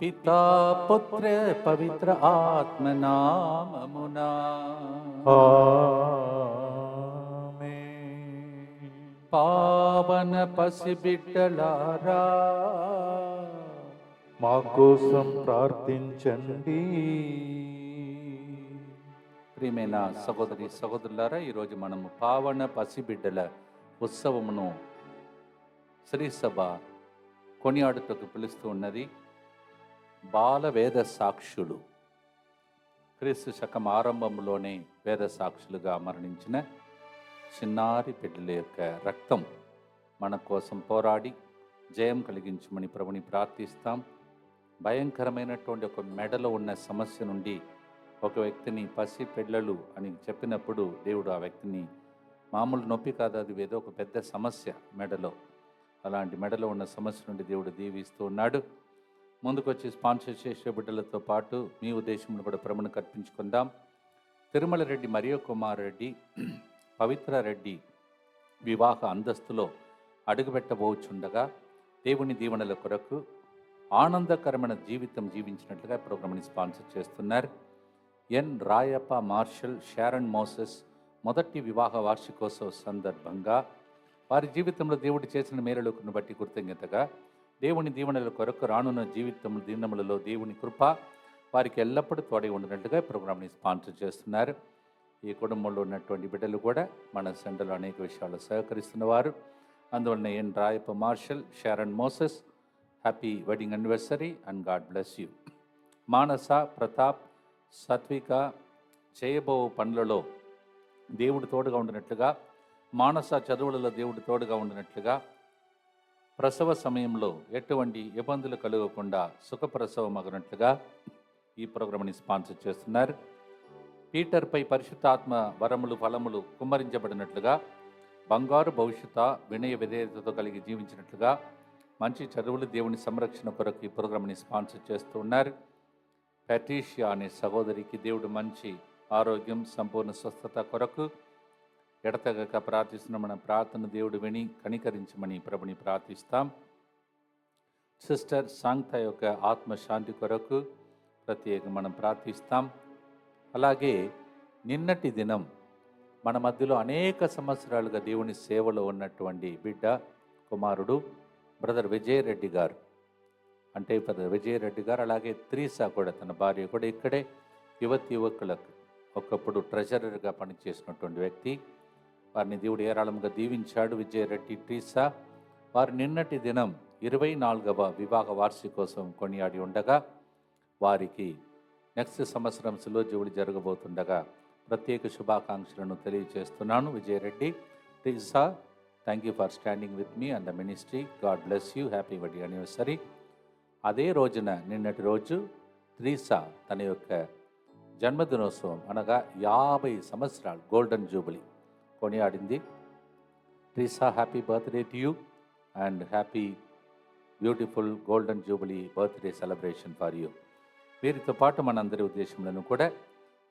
పితా పుత్ర పవిత్ర ఆత్మ నామమునా పావన పసిబిడ్డలారా మా కోసం ప్రార్థించండి. ప్రియమైన సహోదరి సహోదరులారా, ఈరోజు మనము పావన పసిబిడ్డల ఉత్సవమును శ్రీసభ కొనియాడుటకు పిలుస్తూ ఉన్నది. బాల వేద సాక్షులు, క్రీస్తు శకం ఆరంభంలోనే వేద సాక్షులుగా మరణించిన చిన్నారి బిడ్డల యొక్క రక్తం మన కోసం పోరాడి జయం కలిగించమని ప్రభుని ప్రార్థిస్తాం. భయంకరమైనటువంటి ఒక మెడలో ఉన్న సమస్య నుండి ఒక వ్యక్తిని పసి పిల్లలు అని చెప్పినప్పుడు దేవుడు ఆ వ్యక్తిని, మామూలు నొప్పి కాదు, అది ఏదో ఒక పెద్ద సమస్య మెడలో, అలాంటి మెడలో ఉన్న సమస్య నుండి దేవుడు దీవిస్తూ ఉన్నాడు. ముందుకొచ్చి స్పాన్సర్ చేసే బిడ్డలతో పాటు మీ ఉద్దేశంలో కూడా ప్రభుని కల్పించుకుందాం. తిరుమల రెడ్డి మరియు కుమార్ రెడ్డి, పవిత్ర రెడ్డి వివాహ అంతస్తులో అడుగుపెట్టబోచుండగా దేవుని దీవెనల కొరకు ఆనందకరమైన జీవితం జీవించినట్లుగా ప్రోగ్రామ్ని స్పాన్సర్ చేస్తున్నారు. ఎన్ రాయప్ప మార్షల్ షారన్ మోసెస్ మొదటి వివాహ వార్షికోత్సవ సందర్భంగా వారి జీవితంలో దేవుడు చేసిన మేలులను బట్టి కృతజ్ఞతగా దేవుని దీవెనల కొరకు రానున్న జీవితంలో దినములలో దేవుని కృప వారికి ఎల్లప్పుడూ తోడై ఉండినట్లుగా ప్రోగ్రామ్ని స్పాన్సర్ చేస్తున్నారు. ఈ కుటుంబంలో ఉన్నటువంటి బిడ్డలు కూడా మన సెంటర్లో అనేక విషయాలు సహకరిస్తున్నవారు. అందువలన N Rayappa Marshal Sharon Moses, happy wedding anniversary and God bless you. Manasa Pratap Satvika చేయబో పనులలో దేవుడు తోడుగా ఉండినట్లుగా, మానస చదువులలో దేవుడు తోడుగా ఉండినట్లుగా, ప్రసవ సమయంలో ఎటువంటి ఇబ్బందులు కలగకుండా సుఖప్రసవం అగినట్లుగా ఈ ప్రోగ్రామ్ని స్పాన్సర్ చేస్తున్నారు. పీటర్పై పరిశుద్ధాత్మ వరములు ఫలములు కుమ్మరించబడినట్లుగా, బంగారు భవిష్యత్తు వినయ విధేయతతో కలిగి జీవించినట్లుగా, మంచి చదువులు దేవుని సంరక్షణ కొరకు ఈ ప్రోగ్రామ్ని స్పాన్సర్ చేస్తూ ఉన్నారు. పెటీషియా అనే సహోదరికి దేవుడు మంచి ఆరోగ్యం, సంపూర్ణ స్వస్థత కొరకు ఎడతెగక ప్రార్థిస్తున్న మన ప్రార్థన దేవుడు విని కనికరించమని ప్రభుని ప్రార్థిస్తాం. సిస్టర్ సాంగ్త యొక్క ఆత్మశాంతి కొరకు ప్రత్యేకంగా మనం ప్రార్థిస్తాం. అలాగే నిన్నటి దినం మన మధ్యలో అనేక సంవత్సరాలుగా దేవుని సేవలో ఉన్నటువంటి బిడ్డ కుమారుడు బ్రదర్ విజయరెడ్డి గారు, అంటే బ్రదర్ విజయరెడ్డి గారు, అలాగే త్రీసా కూడా తన భార్య కూడా ఇక్కడే యువకులకు ఒకప్పుడు ట్రెజరర్గా పనిచేసినటువంటి వ్యక్తి. వారిని దేవుడు ఏరాళంగా దీవించాడు. విజయరెడ్డి ట్రీసా వారు నిన్నటి దినం 24వ వివాహ వార్షికోత్సవం కొనియాడి ఉండగా, వారికి నెక్స్ట్ సంవత్సరం శిలోజీవుడు జరగబోతుండగా ప్రత్యేక శుభాకాంక్షలను తెలియజేస్తున్నాను. Vijaya Reddy Teresa, thank you for standing with me and the ministry. God bless you. Happy wedding anniversary. అదే రోజున నిన్నటి రోజు ట్రీసా తన యొక్క జన్మదినోత్సవం అనగా 50 సంవత్సరాలు గోల్డెన్ జూబిలీ కొనియాడింది. Treesa, happy birthday to you and happy beautiful golden jubilee birthday celebration for you. వీరితో పాటు మనందరి ఉద్దేశంలో కూడా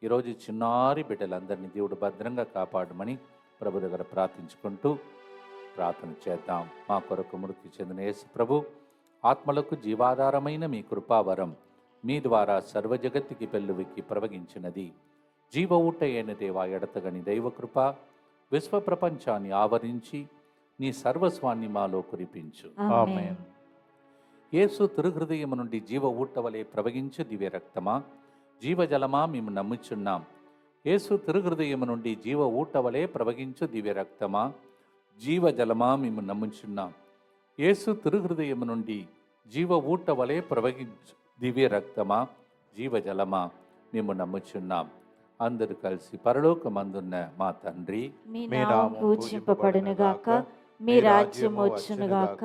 ఈరోజు చిన్నారి బిడ్డలందరినీ దేవుడు భద్రంగా కాపాడమని ప్రభు దగ్గర ప్రార్థించుకుంటూ ప్రార్థన చేద్దాం. మా కొరకు మృతి చెందిన యేసు ప్రభు ఆత్మలకు జీవాధారమైన మీ కృపావరం మీ ద్వారా సర్వజగత్తుకి పెళ్ళువికి ప్రవగించినది. జీవ ఊట అయిన దేవా, ఎడతగని దైవకృప విశ్వ ప్రపంచాన్ని ఆవరించి నీ సర్వస్వాన్ని మాలో కురిపించు. ఆమేన్. యేసు తిరుహృదయము నుండి జీవ ఊట వలె ప్రవగించు దివ్య రక్తమా, జీవజలమా మేము నమ్ముచున్నాం. యేసు తిరుహృదయము నుండి జీవ ఊట వలె ప్రవగించు దివ్య రక్తమా, జీవజలమా మేము నమ్ముచున్నాం. యేసు తిరుహృదయము నుండి జీవ ఊట వలె ప్రవగించు దివ్య రక్తమా, జీవజలమా మేము నమ్ముచున్నాం. అందరూ కలిసి పరలోకమందున్న మా తండ్రి, మీ నామం పూజింపబడునుగాక, మీ రాజ్యం వచ్చునుగాక,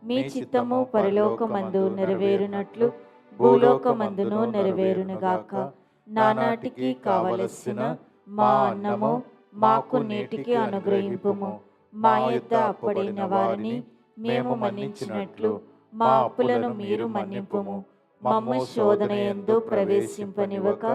మీ చిత్తము పరలోకమందు నెరవేరునట్లు భూలోకమందును నెరవేరునుగాక. నానాటికి కావలసిన మా అన్నము మాకు నేటికి అనుగ్రహింపుము. మా యొద్ద అప్పుడైన వారిని మేము మన్నించినట్లు మా అప్పులను మీరు మన్నింపుము. మమ్ము శోధన యందు ప్రవేశింపనివ్వక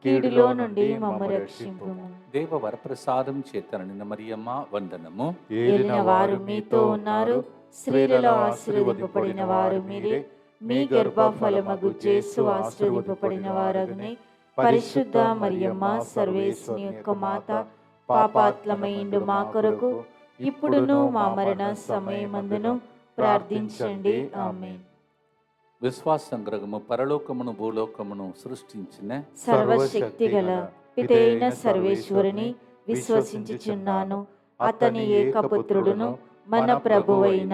కీడులో నుండి మమ్ము రక్షింపుము. దేవ వరప్రసాదం చేత నిన్న మరియమ్మ వందనము. ఏలిన వారు మీతో ఉన్నారు, స్త్రీలలో ఆశీర్వదింపబడిన వారు మీరే, మీ గర్భఫలమగు యేసు ఆశీర్వదింపబడిన వారగునే. పరిశుద్ధ మరియమ్మ సర్వేశ్వరుని యొక్క మాత, పాపాత్మయుండు మా కొరకు ఇప్పుడును మా మరణ సమయమందును ప్రార్థించండి. ఆమేన్. విశ్వాస సంగ్రహము పరలోకమును భూలోకమును సృష్టించిన సర్వశక్తి గల పితైన సర్వేశ్వరుని విశ్వసించుచున్నాను. అతని ఏకపుత్రుడును మన ప్రభువైన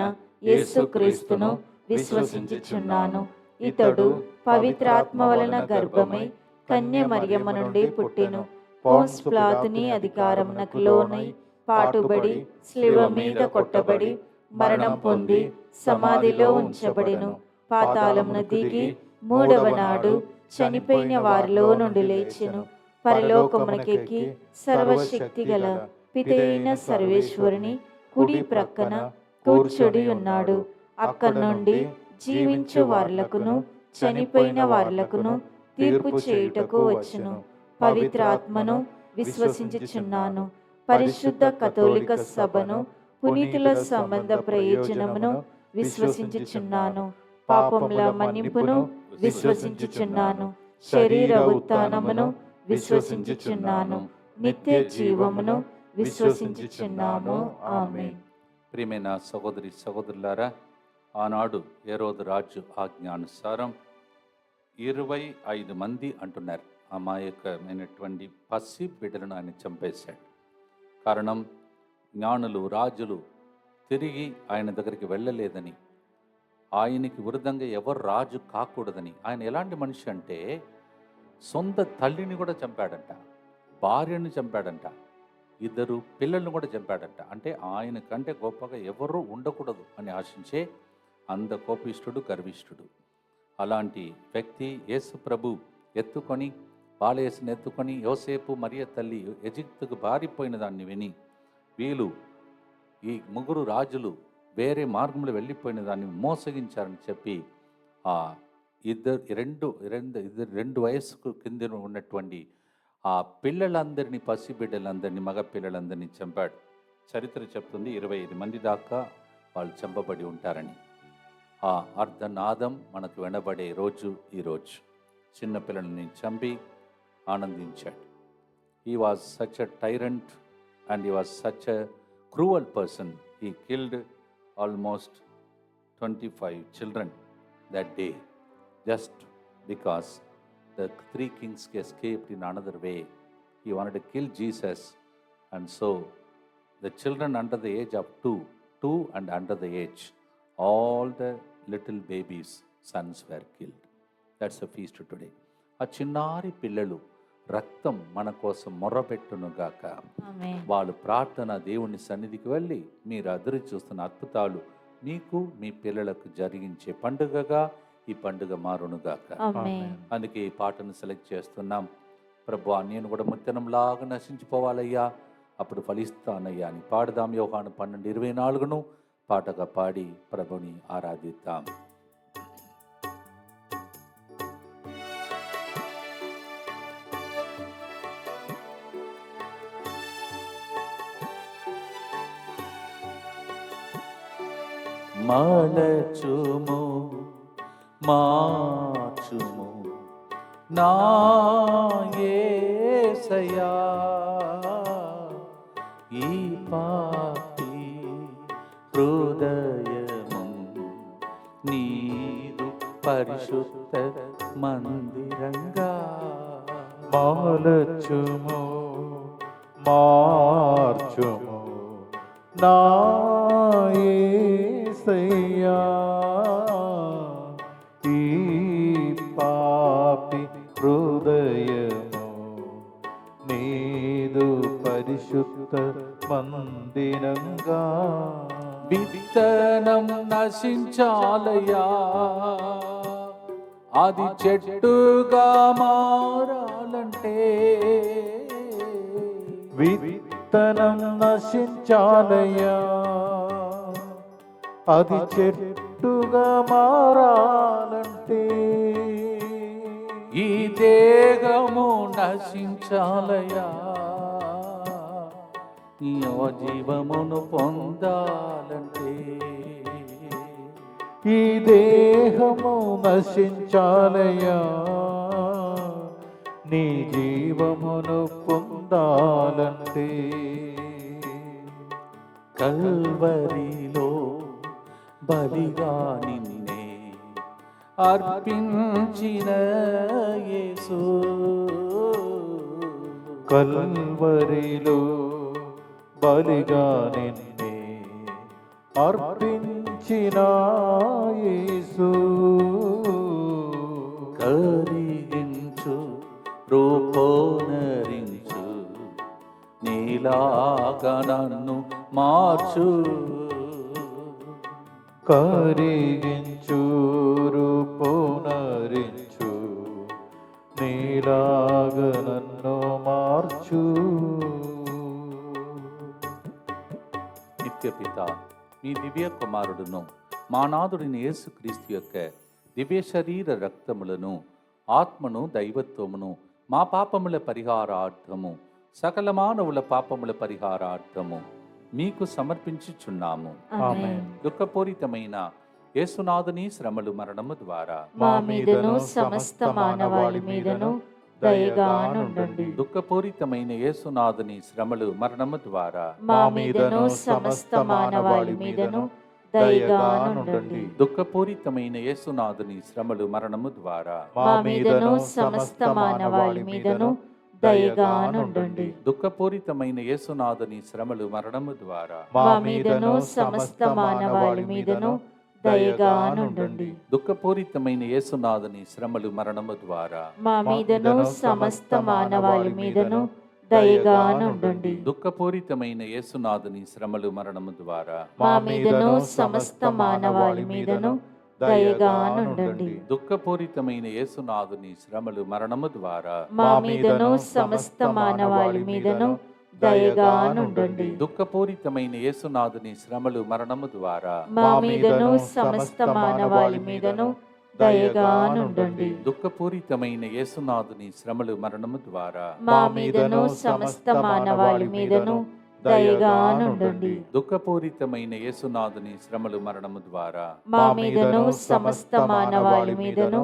యేసుక్రీస్తును విశ్వసించుచున్నాను. ఇతడు పవిత్రాత్మ వలన గర్భమై కన్య మరియమ్మ నుండి పుట్టెను. పోన్స్ ప్లాతుని అధికారమునకు లోనై పాటుబడి శిలువ మీద కొట్టబడి మరణం పొంది సమాధిలో ఉంచబడెను. పాతాళమున దిగి మూడవ నాడు చనిపోయిన వారిలో నుండి లేచెను. పరలోకమునకెక్కి సర్వశక్తి గల పితైన సర్వేశ్వరుని కుడి ప్రక్కన కూర్చొని ఉన్నాడు. అక్కడి నుండి జీవించు వారులకును చనిపోయిన వారులకును తీర్పు చేయుటకు వచ్చును. పవిత్రాత్మను విశ్వసించుచున్నాను. పరిశుద్ధ కథోలిక సభను, పునీతుల సంబంధ ప్రయోజనమును విశ్వసించుచున్నాను. పాపముల మన్నింపును విశ్వసించుచున్నాను. శరీర ఉత్థానమును విశ్వసించుచున్నాను. నిత్య జీవమును విశ్వసించుచున్నాము. ఆమేన్. ప్రియమైన సహోదరి సహోదరులారా, ఆనాడు హేరోదు రాజు ఆజ్ఞానుసారం 25 మంది అంటున్నారు అమాయకమైనటువంటి పసి బిడ్డలను ఆయన చంపేశాడు. కారణం, జ్ఞానులు రాజులు తిరిగి ఆయన దగ్గరికి వెళ్ళలేదని, ఆయనకి విరుద్ధంగా ఎవరు రాజు కాకూడదని. ఆయన ఎలాంటి మనిషి అంటే సొంత తల్లిని కూడా చంపాడంట, భార్యను చంపాడంట, 2 పిల్లలను కూడా చంపాడంట. అంటే ఆయన కంటే గొప్పగా ఎవరూ ఉండకూడదు అని ఆశించే అంత కోపిష్ఠుడు, గర్విష్ఠుడు. అలాంటి వ్యక్తి యేసు ప్రభు ఎత్తుకొని, బాలయేసుని ఎత్తుకొని యోసేపు మరియ తల్లి ఎజిప్తుకు పారిపోయిన దాన్ని విని వీళ్ళు ఈ 3 రాజులు వేరే మార్గంలో వెళ్ళిపోయిన దాన్ని మోసగించారని చెప్పి ఆ రెండు వయస్సుకు కింద ఉన్నటువంటి ఆ పిల్లలందరినీ, పసిబిడ్డలందరినీ, మగ పిల్లలందరినీ చంపాడు. చరిత్ర చెప్తుంది 25 మంది దాకా వాళ్ళు చంపబడి ఉంటారని. ఆ అర్ధనాదం మనకు వినబడే రోజు ఈరోజు. చిన్నపిల్లల్ని చంపి ఆనందించాడు. He was such a tyrant and he was such a cruel person. He killed almost 25 children that day just because the 3 kings escaped in another way. He wanted to kill Jesus, and so the children under the age of 2 and under the age, all the little babies sons were killed. That's a feast today. ఆ చిన్నారి పిల్లలు రక్తం మన కోసం మొర్రపెట్టునుగాక. వాళ్ళు ప్రార్థన దేవుని సన్నిధికి వెళ్ళి మీరు ఎదురు చూస్తున్న అద్భుతాలు మీకు మీ పిల్లలకు జరిగించే పండుగగా ఈ పండుగ మారునుగాక. అందుకే ఈ పాటను సెలెక్ట్ చేస్తున్నాం. ప్రభువా, నేను కూడా ముత్యనంలాగా నశించిపోవాలయ్యా, అప్పుడు ఫలిస్తానయ్యా అని పాడదాం. యోహాను 12:24 పాటగా పాడి ప్రభుని ఆరాధిద్దాం. మలచుము మార్చుము నా యేసయ్యా, ఈ పాపి హృదయము నీదు పరిశుద్ధ మందిరంగా. మలచుము మార్చుము నా యేసయ్యా, ఈ పాపి హృదయము నీదు పరిశుద్ధ మందిరంగా. విత్తనం నశించాలయ్యా, అది చెట్టుగా మారాలంటే. విత్తనం నశించాలయ్యా, అది చెట్టుగా మారాలంటే. ఈ దేహము నశించాలయ్యా, జీవమును పొందాలంటే. ఈ దేహము నశించాలయ్యా, నీ జీవమును పొందాలంటే. కల్వరిలో బలిగా నిన్నే అర్పించిన యేసు, కల్వరిలో బలిగా నిన్నే అర్పించిన యేసు, కరిగించు రూపోనరించు, నీలాగా నన్ను మార్చు. కరిగించు రూపునరించు, నీలాగ నన్ను మార్చు. నిత్యపిత మీ దివ్య కుమారుడును మా నాథుడిని యేసుక్రీస్తు యొక్క దివ్య శరీర రక్తములను, ఆత్మను, దైవత్వమును మా పాపముల పరిహారార్థము, సకల మానవుల పాపముల పరిహారార్థము మీకు సమర్పించుచున్నాము. ఆమేన్. దుఃఖపూరితమైన యేసునాథుని శ్రమలు మరణము ద్వారా మా మీదను సమస్త మానవాళి మీదను దయగా నుండండి. దుఃఖపూరితమైన యేసునాథుని శ్రమలు మరణము ద్వారా మా మీదను సమస్త మానవాళి మీదను దయగా నుండండి. దుఃఖపూరితమైన యేసునాథుని శ్రమలు మరణము ద్వారా మా మీదను సమస్త మానవాళి మీదను దయగా నుండండి. దుఃఖపూరితమైన యేసునాథుని శ్రమలు మరణము ద్వారా మా మీదను సమస్త మానవాళి మీదను దయగా నుండండి. దుఃఖపూరితమైన యేసునాథుని శ్రమలు మరణము ద్వారా మా మీదను సమస్త మానవాళి మీదను దయగా నుండండి. దుఃఖపూరితమైన యేసునాథుని శ్రమలు మరణము ద్వారా మా మీదను సమస్త మానవాళి మీదను దయగా నుండండి. దుఃఖపూరితమైన యేసునాథుని శ్రమలు మరణము ద్వారా మా మీదను సమస్త మానవాళి మీదను దయగా నుండండి. దుఃఖపూరితమైన యేసునాథుని శ్రమలు మరణము ద్వారా మా మీదను సమస్త మానవాళి మీదను దయగా నుండండి. దుఃఖపూరితమైన యేసునాథుని శ్రమలు మరణము ద్వారా మా మీదను సమస్త మానవాళి మీదను దయగా నుండండి. దుఃఖపూరితమైన యేసునాథుని శ్రమలు మరణము ద్వారా మా మీదను సమస్త మానవాళి మీదను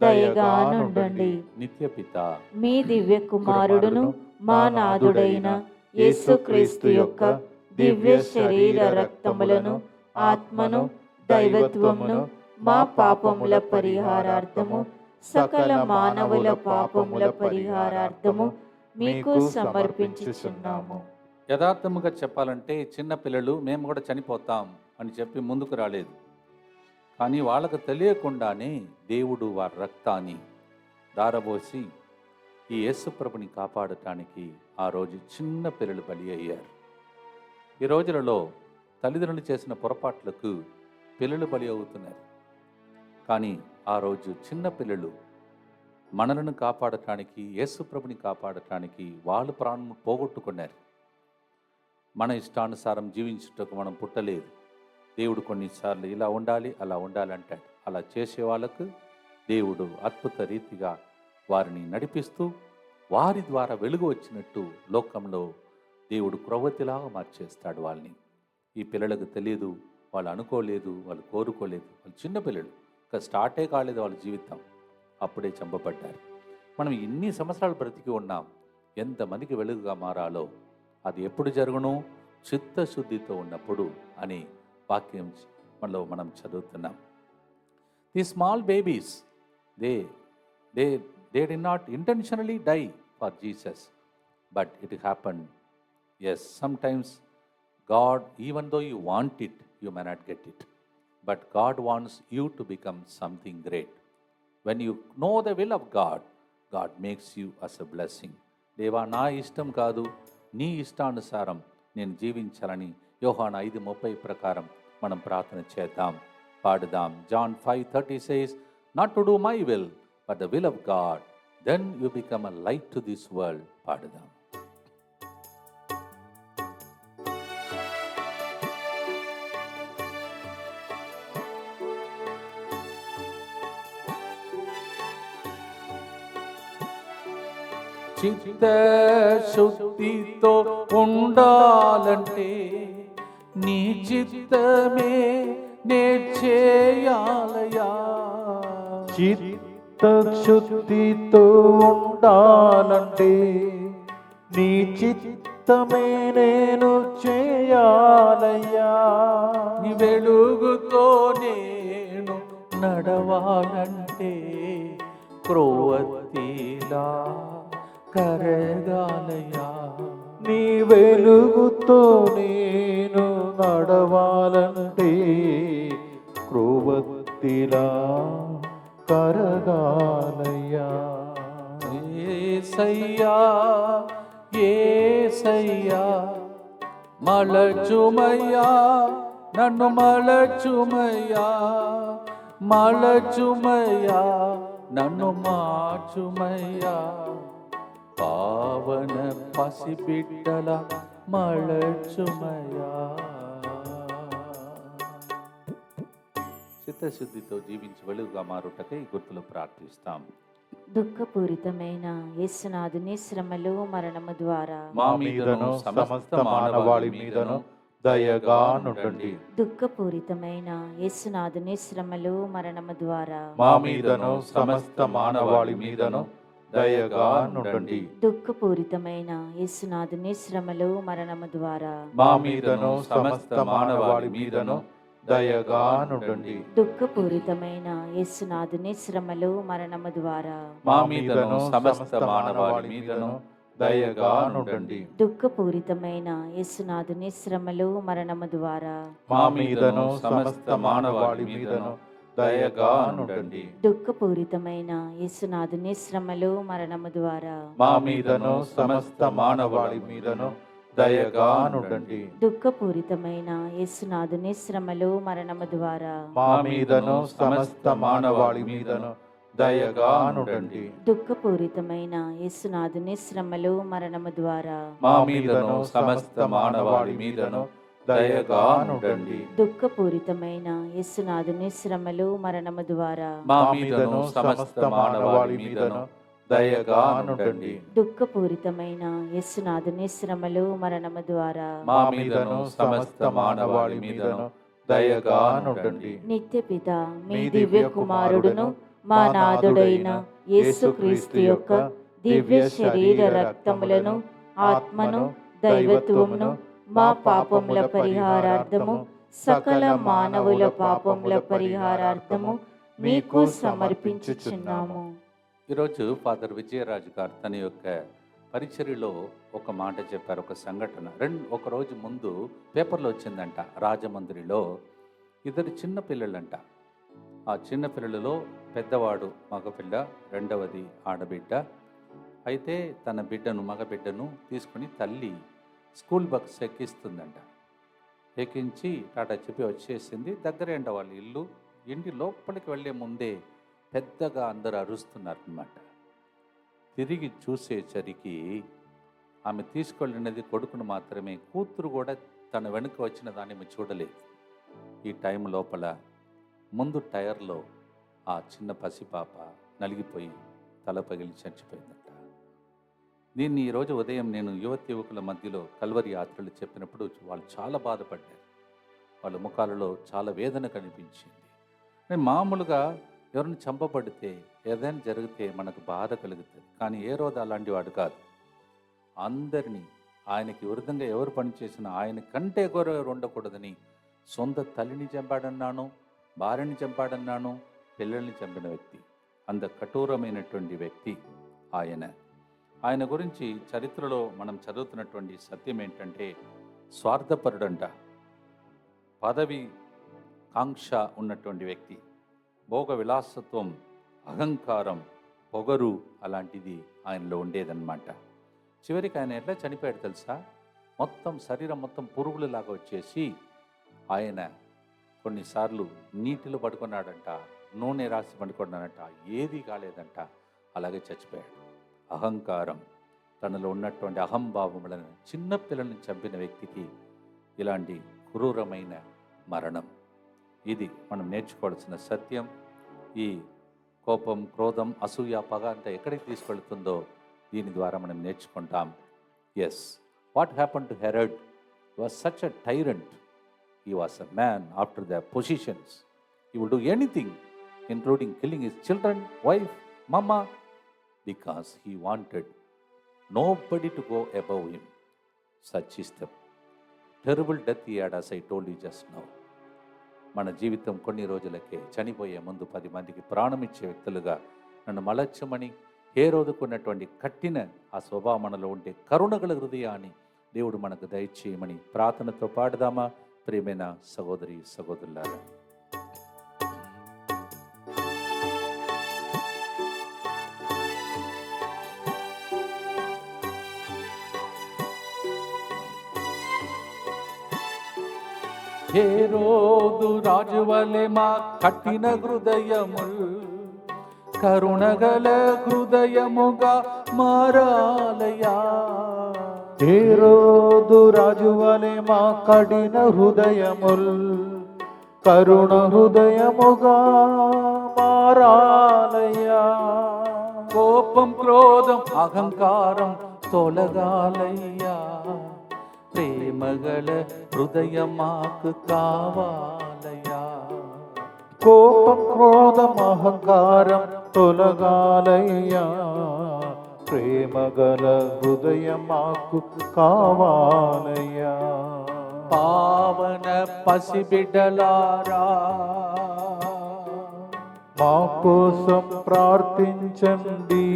దయగా నుండండి. నిత్యపిత మీ దివ్య కుమారుడును మా నాథుడైన యేసుక్రీస్తు యొక్క దివ్య శరీర రక్తములను, ఆత్మను, దైవత్వమును మా పాపముల పరిహారార్థము, సకల మానవుల పాపముల పరిహారార్థము మీకు సమర్పించుచున్నాము. యథార్థముగా చెప్పాలంటే చిన్న పిల్లలు మేము కూడా చనిపోతాం అని చెప్పి ముందుకు రాలేదు. కానీ వాళ్ళకు తెలియకుండానే దేవుడు వారి రక్తాన్ని దారబోసి ఈ యేసుప్రభుని కాపాడటానికి ఆ రోజు చిన్న పిల్లలు బలి అయ్యారు. ఈ రోజులలో తల్లిదండ్రులు చేసిన పొరపాట్లకు పిల్లలు బలి అవుతున్నారు. కానీ ఆ రోజు చిన్న పిల్లలు మనలను కాపాడటానికి, యేసుప్రభుని కాపాడటానికి వాళ్ళు ప్రాణం పోగొట్టుకున్నారు. మన ఇష్టానుసారం జీవించుటకు మనం పుట్టలేదు. దేవుడు కొన్నిసార్లు ఇలా ఉండాలి, అలా ఉండాలి అంటాడు. అలా చేసే వాళ్ళకు దేవుడు అద్భుత రీతిగా వారిని నడిపిస్తూ వారి ద్వారా వెలుగు వచ్చినట్టు లోకంలో దేవుడు క్రొవ్వతిలాగా మార్చేస్తాడు వాళ్ళని. ఈ పిల్లలకు తెలియదు, వాళ్ళు అనుకోలేదు, వాళ్ళు కోరుకోలేదు. వాళ్ళు చిన్న పిల్లలు, ఇంకా స్టార్టే కాలేదు వాళ్ళ జీవితం, అప్పుడే చంపబడ్డారు. మనం ఇన్ని సంవత్సరాలు బ్రతికి ఉన్నాం. ఎంతమందికి వెలుగుగా మారాలో అది ఎప్పుడు జరుగును? చిత్తశుద్ధితో ఉన్నప్పుడు అని వాక్యం మనలో మనం చదువుతున్నాం. The small babies they did not intentionally die for Jesus, but it happened. Yes, sometimes God, even though you want it, you may not get it, but God wants you to become something great. When you know the will of God, God makes you as a blessing. దేవా, నా ఇష్టం కాదు, నీ ఇష్టానుసారం నేను జీవించాలని యోహాను 5:30 ప్రకారం మనం ప్రార్థన చేద్దాం, పాడుదాం. John 5:30 says, not to do my will, but the will of God. Then you become a light to this world. పాడుదాం. చిత్తశుద్ధితో ఉండాలంటే నీ చిత్తమే నేర్చేయాలయా. చిత్తశుద్ధితో ఉండాలంటే నీ చిత్తమే నేను చేయాలయ్యా. నీ వెలుగుతో నేను నడవాలంటే క్రొవ్వొత్తిలా కరగాలయా. నీ వెలుగుతో నేను నడవాలంటే క్రొవ్వొత్తిలా కరగాలయ్యా. యేసయ్యా యేసయ్యా మలచుమయ్యా నన్ను మలచుమయ్యా, మలచుమయ్యా నన్ను మార్చుమయ్యా. పావన పసిబిడ్డల మలచుమయ్యా. చిత్తశుద్ధితో జీవించి వెలుగుగా మారుటకై ఈ గుర్తులు ప్రార్థిస్తాం. దుఃఖపూరితమైన యేసునాథుని శ్రమలు మరణము ద్వారా మా మీదను సమస్త మానవాళి మీదను దయగా నుండండి. దుఃఖపూరితమైన యేసునాథుని శ్రమలు మరణము ద్వారా మా మీదను సమస్త మానవాళి మీదను దయగా నుండండి. దుఃఖపూరితమైన యేసునాథుని శ్రమలు మరణము ద్వారా మా మీదను సమస్త మానవాళి మీదను దయగా నుండండి. దుఃఖపూరితమైన యేసునాథుని శ్రమలు మరణము ద్వారా మా మీదను సమస్త మానవాళి మీదను దయగా నుండండి. దుఃఖపూరితమైన యేసునాథుని శ్రమలు మరణము ద్వారా మా మీదను సమస్త మానవాళి మీదను దయగా నుండండి. దుఃఖపూరితమైన యేసునాథుని శ్రమలు మరణము ద్వారా మా మీదను సమస్త మానవాళి మీదను దయగా నుండండి. దుఃఖపూరితమైన యేసునాథుని శ్రమలు మరణము ద్వారా మా మీదను సమస్త మానవాళి మీదను దయగా నుండండి. దుఃఖపూరితమైన యేసునాథుని శ్రమలు మరణము ద్వారా మా మీదను సమస్త మానవాళి మీదను దయగా నుండండి. దుఃఖపూరితమైన యేసునాథుని శ్రమలు మరణము ద్వారా మా మీదను సమస్త మానవాళి మీదను దయగా నుండండి. దుఃఖపూరితమైన యేసునాథుని శ్రమలు మరణము ద్వారా మా మీదను సమస్త మానవాళి మీదను దయగా నుండండి. నిత్య పిత మీ దివ్య కుమారుడును మా నాథుడైన యేసుక్రీస్తు యొక్క దివ్య శరీర రక్తములను ఆత్మను దైవత్వమును మా పాపముల పరిహారార్థము సకల మానవుల పాపముల పరిహారార్థము మీకు సమర్పించుచున్నాము. ఈరోజు ఫాదర్ విజయరాజు గారు తన యొక్క పరిచర్యలో ఒక మాట చెప్పారు, ఒక సంఘటన. ఒకరోజు ముందు పేపర్లో వచ్చిందంట, రాజమండ్రిలో ఇద్దరు చిన్న పిల్లలంట. ఆ చిన్న పిల్లలలో పెద్దవాడు మగపిల్ల, రెండవది ఆడబిడ్డ. అయితే తన మగబిడ్డను తీసుకుని తల్లి స్కూల్ బస్ ఎక్కిస్తుందంట. ఎక్కించి టాటా చెప్పి వచ్చేసింది. దగ్గరే అంట వాళ్ళ ఇల్లు. ఇంటి లోపలికి వెళ్ళే ముందే పెద్దగా అందరూ అరుస్తున్నారనమాట. తిరిగి చూసేసరికి ఆమె తీసుకెళ్ళినది కొడుకును మాత్రమే, కూతురు కూడా తన వెనుక వచ్చిన దాన్ని చూడలేదు. ఈ టైం లోపల ముందు టైర్లో ఆ చిన్న పసిపాప నలిగిపోయి తల పగిలి చచ్చిపోయిందంట. దీన్ని ఈరోజు ఉదయం నేను యువకుల మధ్యలో కల్వరి యాత్రలు చెప్పినప్పుడు వాళ్ళు చాలా బాధపడ్డారు. వాళ్ళ ముఖాలలో చాలా వేదన కనిపించింది. నేను మామూలుగా ఎవరిని చంపబడితే ఏదైనా జరిగితే మనకు బాధ కలుగుతుంది, కానీ ఏ రోజు అలాంటి వాడు కాదు. అందరినీ ఆయనకి విరుద్ధంగా ఎవరు పనిచేసినా ఆయన కంటే ఎవరు ఉండకూడదని సొంత తల్లిని చంపాడన్నాను, భార్యని చంపాడన్నాను, పిల్లల్ని చంపిన వ్యక్తి, అంత కఠోరమైనటువంటి వ్యక్తి ఆయన గురించి చరిత్రలో మనం చదువుతున్నటువంటి సత్యం ఏంటంటే, స్వార్థపరుడంట, పదవి కాంక్ష ఉన్నటువంటి వ్యక్తి, భోగ విలాసత్వం, అహంకారం, పొగరు అలాంటిది ఆయనలో ఉండేదన్నమాట. చివరికి ఆయన ఎట్లా చనిపోయాడు తెలుసా? మొత్తం శరీరం మొత్తం పురుగులలాగా వచ్చేసి ఆయన కొన్నిసార్లు నీటిలో పడుకున్నాడంట, నూనె రాసి పడుకున్నాడంట, ఏది కాలేదంట, అలాగే చచ్చిపోయాడు. అహంకారం, తనలో ఉన్నటువంటి అహంభావములను చిన్నపిల్లల్ని చంపిన వ్యక్తికి ఇలాంటి క్రూరమైన మరణం. ఇది మనం నేర్చుకోవాల్సిన సత్యం. ఈ కోపం, క్రోధం, అసూయ, పగ అంతా ఎక్కడికి తీసుకెళ్తుందో దీని ద్వారా మనం నేర్చుకుంటాం. Yes, what happen to Herod was such a tyrant. He was a man after their positions. He will do anything, including killing his children, wife, mama, because he wanted nobody to go above him. Such is the terrible death he had, as I told you just now. మన జీవితం కొన్ని రోజులకే చనిపోయే ముందు 10 మందికి ప్రాణం ఇచ్చే వ్యక్తులుగా నన్ను మలచమని ఏ రోజుకున్నటువంటి కట్టిన ఆ స్వభావం మనలో ఉంటే కరుణగల హృదయాన్ని దేవుడు మనకు దయచేయమని ప్రార్థనతో పాడదామా ప్రియమైన సహోదరి సహోదరులారా. హేరోదు రాజు వలె మా కఠిన హృదయముల్ కరుణగల హృదయముగా మారాలయా. హేరోదు రాజు వలె మా కఠిన హృదయముల్ కరుణ హృదయముగా మారాలయ్యా. కోపం క్రోధం అహంకారం తొలగాలయ్యా. ప్రేమగల హృదయం మాకు కావాలయ్యా. కోపం క్రోధం అహంకారం తొలగాలయ్యా. ప్రేమగల హృదయం మాకు కావాలయ్యా. పావన పసిబిడ్డలారా మా కోసం ప్రార్థించండి.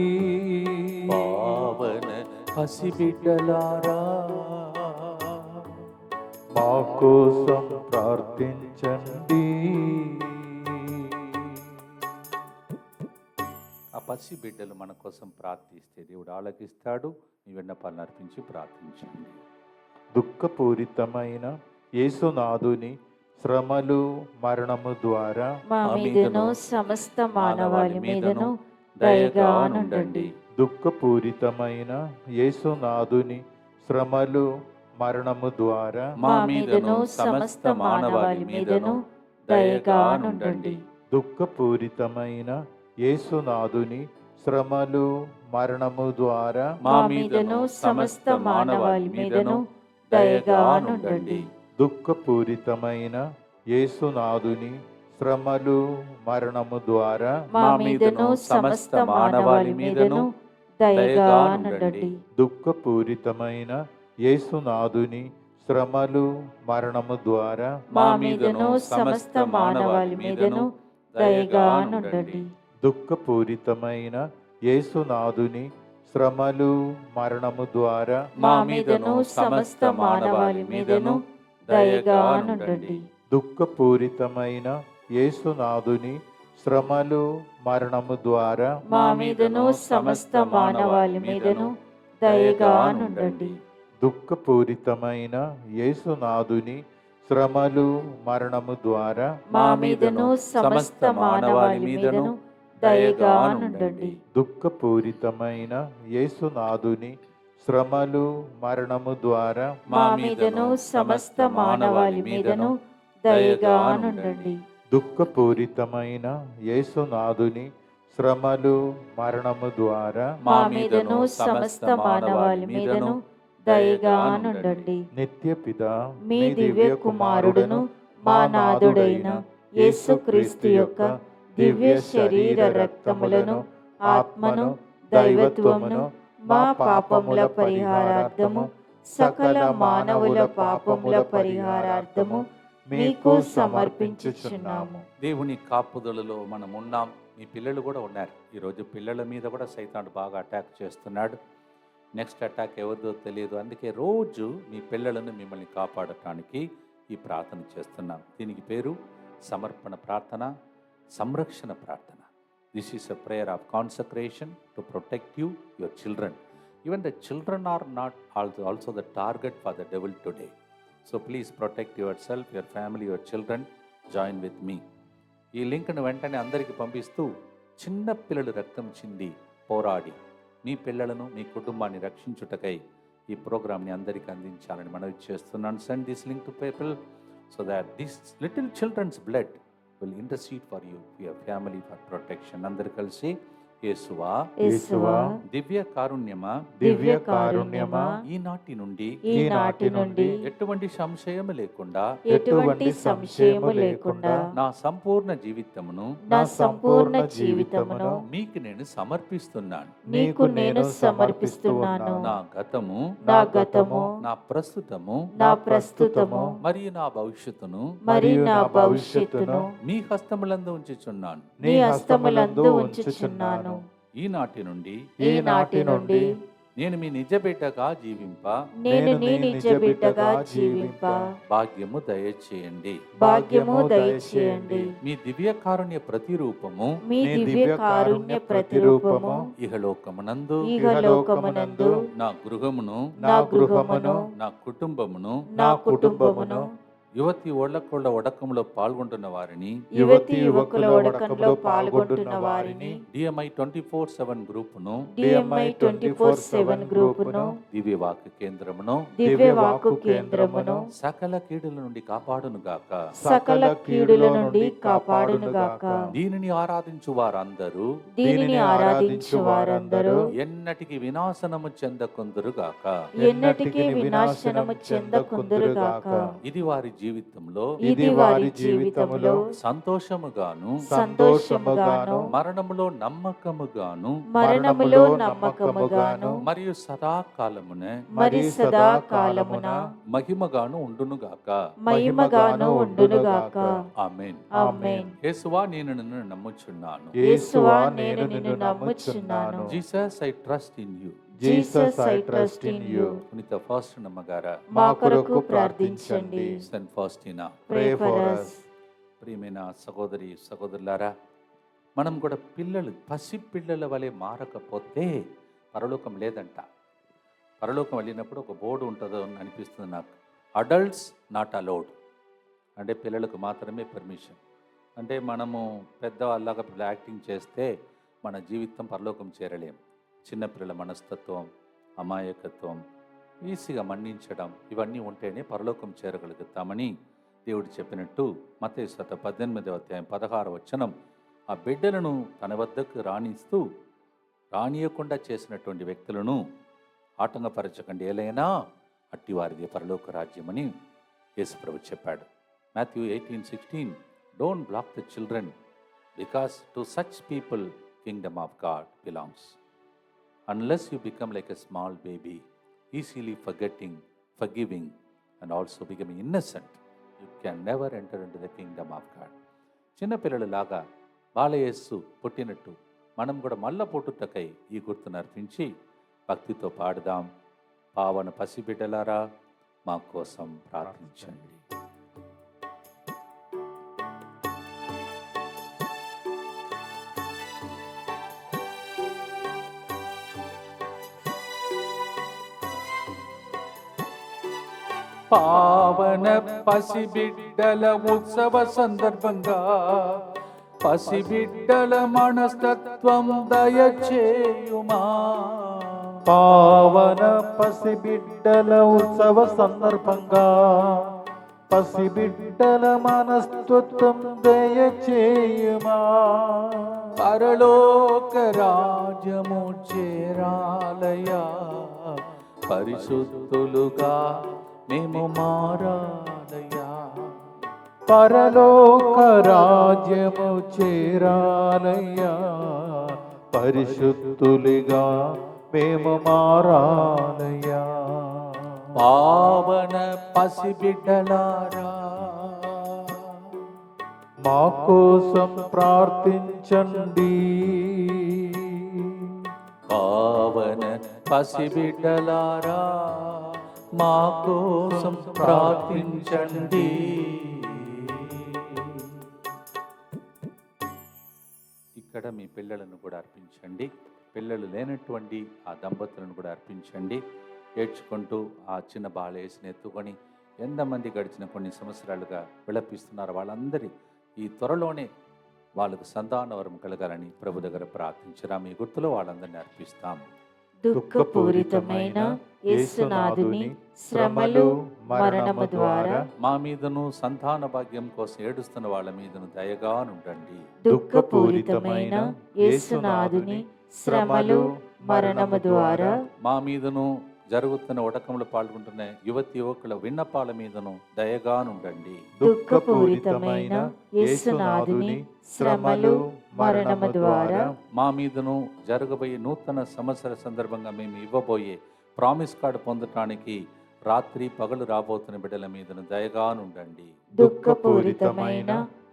పావన పసిబిడ్డలారా మా కోసం ప్రార్థించండి. ఆ పసిబిడ్డలు మన కోసం ప్రార్థిస్తే దేవుడు ఆలకిస్తాడు. మీ విన్నపాలను అర్పించి ప్రార్థించండి. దుఃఖపూరితమైన యేసునాథుని శ్రమలు మరణము ద్వారా మా మీదను సమస్త మానవాళి మీదను దయగా నుండండి. దుఃఖపూరితమైన యేసునాథుని శ్రమలు మరణము ద్వారా మా మీదను సమస్త మానవాళి మీదను దయగా నుండండి. దుఃఖపూరితమైన యేసునాథుని శ్రమలు మరణము ద్వారా మా మీదను సమస్త మానవాళి మీదను దయగా నుండండి. దుఃఖపూరితమైన యేసునాథుని శ్రమలు మరణము ద్వారా మా మీదను సమస్త మానవాళి మీదను దయగా నుండండి. దుఃఖపూరితమైన యేసునాథుని శ్రమలు మరణము ద్వారా మా మీదను సమస్త మానవాళి మీదను దయగా నుండండి. దుఃఖపూరితమైన యేసునాథుని శ్రమలు మరణము ద్వారా మా మీదను సమస్త మానవాళి మీదను దయగా నుండండి. దుఃఖపూరితమైన యేసునాథుని శ్రమలు మరణము ద్వారా మా మీదను సమస్త మానవాళి మీదను దయగా నుండండి. దుఃఖపూరితమైన యేసునాథుని శ్రమలు మరణము ద్వారా మా మీదను సమస్త మానవాళి మీదను దయగా నుండండి. దుఃఖపూరితమైన యేసునాథుని శ్రమలు మరణము ద్వారా మా మీదను సమస్త మానవాళి మీదను దయగా నుండండి. దుఃఖపూరితమైన యేసునాథుని శ్రమలు మరణము ద్వారా మా మీదను సమస్త మానవాళి మీదను దయగా నుండండి. నిత్య పిత మీ దివ్య కుమారుడును మా నాథుడైన యేసుక్రీస్తు యొక్క దివ్య శరీర రక్తములను ఆత్మను దైవత్వమును మా పాపముల పరిహారార్థము సకల మానవుల పాపముల పరిహారార్థము మీకు సమర్పించుచున్నాము. దేవుని కాపుదలలో మనం ఉన్నాం. మీ పిల్లలు కూడా ఉన్నారు. ఈరోజు పిల్లల మీద కూడా సైతాను బాగా అటాక్ చేస్తున్నాడు. నెక్స్ట్ అటాక్ ఎవరిదో తెలియదు. అందుకే రోజు మీ పిల్లలను మిమ్మల్ని కాపాడటానికి ఈ ప్రార్థన చేస్తున్నాం. దీనికి పేరు సమర్పణ ప్రార్థన, సంరక్షణ ప్రార్థన. This is a prayer of consecration to protect you, your children. Even the children are not also the target for the devil today. So please protect yourself, your family, your children. Join with me. ఈ లింక్ను వెంటనే అందరికీ పంపిస్తూ చిన్న పిల్లలు రక్తం చింది పోరాడి మీ పిల్లలను మీ కుటుంబాన్ని రక్షించుటకై ఈ ప్రోగ్రామ్ని అందరికీ అందించాలని మనవి చేస్తున్నాను. Send this link to people so that this little children's blood will intercede for you, for your family, for protection. అందరు కలిసి యేసువా, యేసువా, దివ్య కారుణ్యమా, దివ్య కారుణ్యమా, ఈనాటి నుండి ఈనాటి నుండి ఎటువంటి సంశయము లేకుండా ఎటువంటి సంశయము లేకుండా నా సంపూర్ణ జీవితమును నా సంపూర్ణ జీవితమును మీకు నేను సమర్పిస్తున్నాను. నీకు నేను సమర్పిస్తున్నాను. నా గతము, నా గతము, నా ప్రస్తుతము నా ప్రస్తుతము మరియు నా భవిష్యత్తును మరియు నా భవిష్యత్తును మీ హస్తములందు ఉంచుచున్నాను. నీ హస్తములందు ఉంచుచున్నాను. ఈనాటి నుండి ఈనాటి నుండి నేను మీ నిజ బిడ్డగా జీవింప నేను నీ నిజ బిడ్డగా జీవింప భాగ్యము దయచేయండి. భాగ్యము దయచేయండి. మీ దివ్య కారుణ్య ప్రతిరూపము మీ దివ్య కారుణ్య ప్రతిరూపము ఇహలోకమునందు ఇహలోకమునందు నా గృహమును, నా గృహమును, నా కుటుంబమును, నా కుటుంబమును, యువతి ఓళ్ళకోళ్ళ ఒడకంలో పాల్గొంటున్న వారిని, యువతి యువకుల ఒడకంలో పాల్గొంటున్న వారిని, DMI 24/7 గ్రూపును, DMI 24/7 గ్రూపును, దివ్యవాక్య కేంద్రమును, దివ్యవాకు కేంద్రమును సకల కీడుల నుండి కాపాడును గాక. సకల కీడుల నుండి కాపాడును గాక. దీనిని ఆరాధించు వారందరూ దీనిని ఆరాధించు వారందరూ ఎన్నటికి వినాశనము చెందకుందురు గాక. ఎన్నటికీ వినాశనము చెందకుందురు గాక. ఇది వారి జీవితంలో ఇది వారి జీవితంలో సంతోషముగాను, సంతోషముగాను, మరణములో నమ్మకముగాను, మరణములో నమ్మకముగాను, మరియు సదాకాలమున మరి సదాకాలమున మహిమగాను ఉండునుగాక. మహిమగాను ఉండునుగాక. ఆమేన్. ఆమేన్. యేసువా, నేను నిన్ను నమ్ముచున్నాను. యేసువా, నేను నిన్ను నమ్ముచున్నాను. Jesus, I trust in you. Jesus, I trust in you. పునీత ఫాస్ట్ నమ్మగారా, మా కొరకు ప్రార్థించండి. Saint Faustina, pray for us. ప్రియమైన సహోదరి సహోదరులారా, మనం కూడా పసిపిల్లల వలె మారకపోతే పరలోకం లేదంట. పరలోకం వెళ్ళినప్పుడు ఒక బోర్డు ఉంటుందో అని అనిపిస్తుంది నాకు. అడల్ట్స్ నాట్ అలౌడ్, అంటే పిల్లలకు మాత్రమే పర్మిషన్. అంటే మనము పెద్దవాళ్ళగా యాక్టింగ్ చేస్తే మన జీవితం పరలోకం చేరలేం. చిన్నపిల్లల మనస్తత్వం, అమాయకత్వం, ఈజీగా మన్నించడం, ఇవన్నీ ఉంటేనే పరలోకం చేరగలుగుతామని దేవుడు చెప్పినట్టు మత్తయి 18:16 ఆ బిడ్డలను తన వద్దకు రానియకుండా చేసినటువంటి వ్యక్తులను ఆటంకపరచకండి, ఏలైనా అట్టివారిది పరలోక రాజ్యమని యేసుప్రభు చెప్పాడు. Matthew 18:16 don't block the children because to such people kingdom of God belongs. Unless you become like a small baby, easily forgiving, and also becoming innocent, you can never enter into the kingdom of God. చిన్నపిల్లలలాగా బాలయేసు పుట్టినట్టు మనం కూడా మళ్ళా పుట్టుటకై ఈ గుర్తును అర్పించి భక్తితో పాడుదాం. పావన పసిబిడ్డలారా, మా కోసం ప్రార్థించండి. పావన పసిబిడ్డల ఉత్సవ సందర్భంగా పసిబిడ్డల మనస్తత్వం దయచేయుమా. పావన పసిబిడ్డల ఉత్సవ సందర్భంగా పసిబిడ్డల మనస్తత్వం దయచేయుమా. పరలోక రాజ్యము చేరాలయా, పరిశుద్ధులుగా మేము మారాలయా. పరలోక రాజ్యము చేరాలయ్యా, పరిశుద్ధులుగా మేము మారాలయ్యా. పావన పసిబిడ్డలారా, మా కోసం ప్రార్థించండి. పావన పసిబిడ్డలారా, మా కోసం ప్రార్థించండి. ఇక్కడ మీ పిల్లలను కూడా అర్పించండి. పిల్లలు లేనటువంటి ఆ దంపతులను కూడా అర్పించండి. ఏడ్చుకుంటూ ఆ చిన్న బాలేసిని ఎత్తుకొని ఎంతమంది గడిచిన కొన్ని సంవత్సరాలుగా విలపిస్తున్నారు వాళ్ళందరి ఈ త్వరలోనే వాళ్ళకు సంతాన వరం కలగాలని ప్రభు దగ్గర ప్రార్థించరా. మీ గుర్తులో వాళ్ళందరినీ అర్పిస్తాం. దుఃఖపూరితమైన యేసునాథుని శ్రమలు మరణము ద్వారా మా మీదను సంతాన భాగ్యం కోసం ఏడుస్తున్న వాళ్ళ మీదను దయగా నుండండి. దుఃఖపూరితమైన యేసునాథుని శ్రమలు మరణము ద్వారా మా మీదను జరుగుతున్న ఉడకంలో పాల్గొంటున్న యువకుల విన్నపాల మీదను దయగా నుండండి. దుఃఖపూరితమైన యేసునాథుని శ్రమలు మరణము ద్వారా మా మీదను జరగబోయే నూతన సంవత్సర సందర్భంగా మేము ఇవ్వబోయే ప్రామిస్ కార్డు పొందటానికి రాత్రి పగలు రాబోతున్న బిడ్డల మీదను దయగా నుండండి. దుఃఖపూరితమైన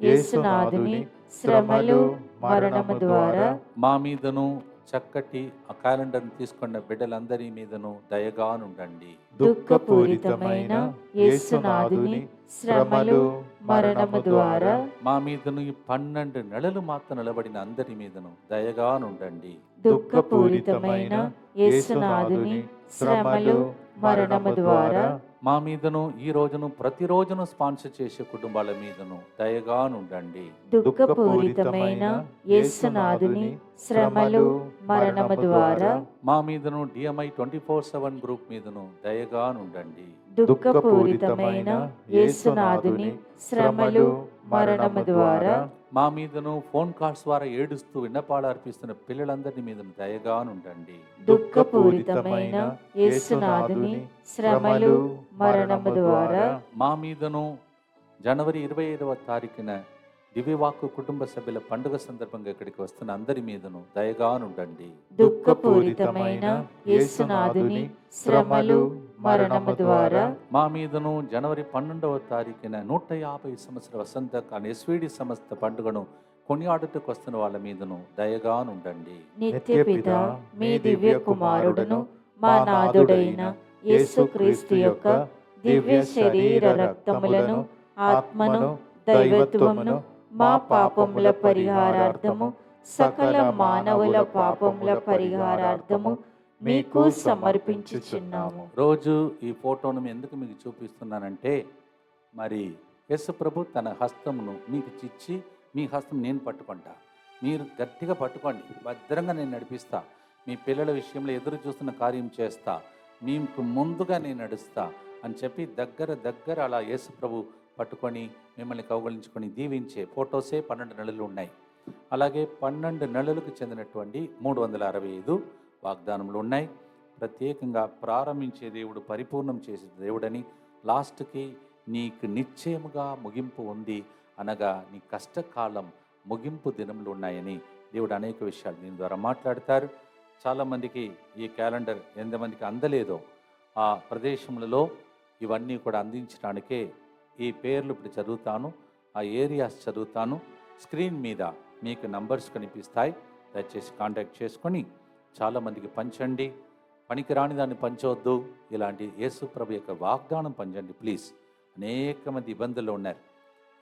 యేసునాథుని శ్రమలు మరణము ద్వారా మా మీదను చక్కటి ఆ క్యాలెండర్ని తీసుకున్న బిడ్డలందరి మీదను దయగా నుండండి. దుఃఖపూరితమైన యేసునాథుని శ్రమలు మరణము ద్వారా మా మీదను ఈ 12 నెలలు మాత్రం నిలబడిన అందరి మీదను దయగా నుండండి. దుఃఖపూరితమైన యేసునాథుని శ్రమలు మరణము ద్వారా మా మీదను ఈ రోజును ప్రతిరోజును స్పాన్సర్ చేసే కుటుంబాల మీదను దయగా నుండండి. దుఃఖపూరితమైన యేసునాథుని శ్రమలు మరణము ద్వారా మా మీదను DMI 24/7 గ్రూప్ మీదను దయగా నుండండి. దుఃఖపూరితమైన యేసునాథుని శ్రమలు మరణము ద్వారా మా మీదను ఫోన్ కాల్స్ ద్వారా ఏడుస్తూ విన్నపాలు అర్పిస్తున్న పిల్లలందరి మీదను దయగా నుండండి. దుఃఖపూరితమైన యేసునాథుని శ్రమలు మరణము ద్వారా మా మీదను జనవరి 25వ తారీఖున దివ్యవాక్కు కుటుంబ సభ్యుల పండుగ సందర్భంగా ఇక్కడికి వస్తున్న అందరి మీదను దయగా నుండండి. దుఃఖపూరితమైన యేసునాథుని శ్రమలు మరణము ద్వారా మా మీదను జనవరి 12వ తారీఖున 150 సంవత్సర వసంత కాల SVD సంస్థ పండుగను కొనియాడుటకు వస్తున్న వాళ్ళ మీదను దయగా నుండండి. నిత్యపిత మీ దివ్య కుమారుడును మా నాథుడైన యేసుక్రీస్తు యొక్క దివ్య శరీర రక్తములను ఆత్మను దైవత్వమును మా పాపముల పరిహారార్థము సకల మానవుల పాపముల పరిహారార్థము మీకు సమర్పించుచున్నాము. రోజు ఈ ఫోటోను ఎందుకు మీకు చూపిస్తున్నానంటే, మరి యేసు ప్రభు తన హస్తమును మీకు చిచ్చి మీ హస్తం నేను పట్టుకుంటా, మీరు గట్టిగా పట్టుకోండి, భద్రంగా నేను నడిపిస్తా, మీ పిల్లల విషయంలో ఎదురు చూస్తున్న కార్యం చేస్తా, మీకు ముందుగా నేను నడుస్తా అని చెప్పి దగ్గర అలా యేసు ప్రభు పట్టుకొని మిమ్మల్ని కౌగలించుకొని దీవించే ఫోటోసే 12 నెలలు ఉన్నాయి. అలాగే 12 నెలలకు చెందినటువంటి 365 వాగ్దానములు ఉన్నాయి. ప్రత్యేకంగా ప్రారంభించే దేవుడు పరిపూర్ణం చేసే దేవుడని, లాస్ట్కి నీకు నిశ్చయముగా ముగింపు ఉంది అనగా నీ కష్టకాలం ముగింపు దినములు ఉన్నాయని దేవుడు అనేక విషయాలు దీని ద్వారా మాట్లాడతారు. చాలామందికి ఈ క్యాలెండర్ ఎంతమందికి అందలేదో ఆ ప్రదేశములలో ఇవన్నీ కూడా అందించడానికే ఈ పేర్లు ఇప్పుడు చదువుతాను, ఆ ఏరియాస్ చదువుతాను. స్క్రీన్ మీద మీకు నంబర్స్ కనిపిస్తాయి, దయచేసి కాంటాక్ట్ చేసుకొని చాలామందికి పంచండి. పనికిరాని దాన్ని పంచవద్దు, ఇలాంటి యేసు ప్రభు యొక్క వాగ్దానం పంచండి ప్లీజ్. అనేక మంది ఇబ్బందుల్లో ఉన్నారు,